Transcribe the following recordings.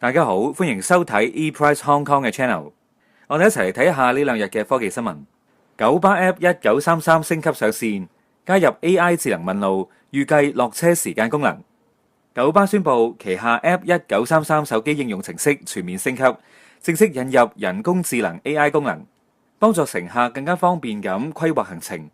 大家好，歡迎收睇 ePrice Hong Kong 嘅 channel。我哋一齊嚟睇下呢兩日嘅科技新聞。九巴 App 1933升級上線，加入 AI 智能問路，預計落車時間功能。九巴宣布旗下 App 1933手機應用程式全面升級，正式引入人工智能 AI 功能，幫助乘客更加方便咁規劃行程。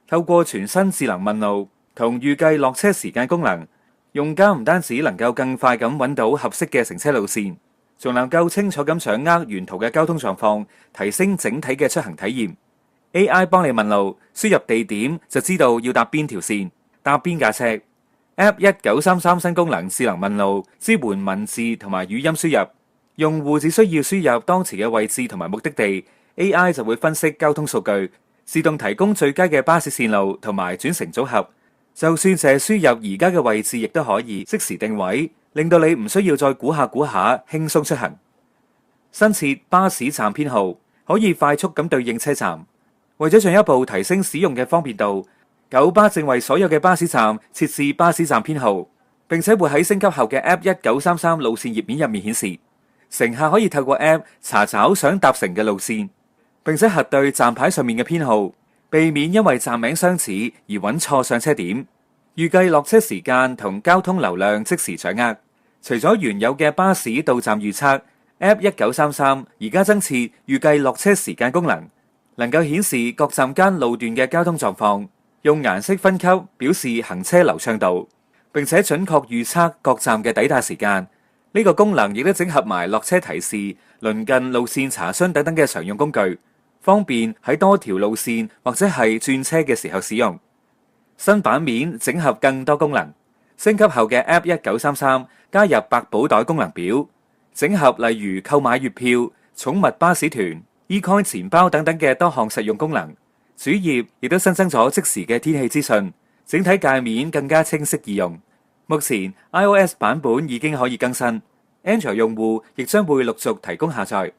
透過全新智能問路同預計落車時間功能，用家唔單止能夠更快咁揾到合適嘅乘車路線，仲能夠清楚咁掌握沿途嘅交通狀況，提升整體嘅出行體驗。AI 幫你問路，輸入地點就知道要搭邊條線，搭邊架車。App 1933新功能智能問路，支援文字同埋語音輸入，用戶只需要輸入當時嘅位置同埋目的地， AI 就會分析交通數據，自動提供最佳嘅巴士線路同埋轉乘組合。就算淨係輸入而家嘅位置，亦都可以即時定位，令到你唔需要再估下輕鬆出行。新設巴士站編號，可以快速咁對應車站。為咗進一步提升使用嘅方便度，九巴正為所有嘅巴士站設置巴士站編號，並且會喺升級後嘅 App 1933路線頁面入面顯示。乘客可以透過 App 查找想搭乘嘅路線，並且核對站牌上面嘅編號，避免因為站名相似而揾錯上車點。預計落車時間同交通流量即時掌握。除咗原有嘅巴士到站預測， App 1933而家增設預計落車時間功能，能夠顯示各站間路段嘅交通狀況，用顏色分級表示行車流暢度，並且準確預測各站嘅抵達時間。呢個功能亦都整合埋落車提示、鄰近路線查詢等等嘅常用工具，方便喺多條路線或者係轉車嘅時候使用。新版面整合更多功能，升級後嘅 App 1933加入百寶袋功能表，整合例如購買月票、寵物巴士團、eCoin 錢包等等嘅多項實用功能。主頁亦都新增咗即時嘅天氣資訊，整體界面更加清晰易用。目前 iOS 版本已經可以更新，Android 用戶亦將會陸續提供下載。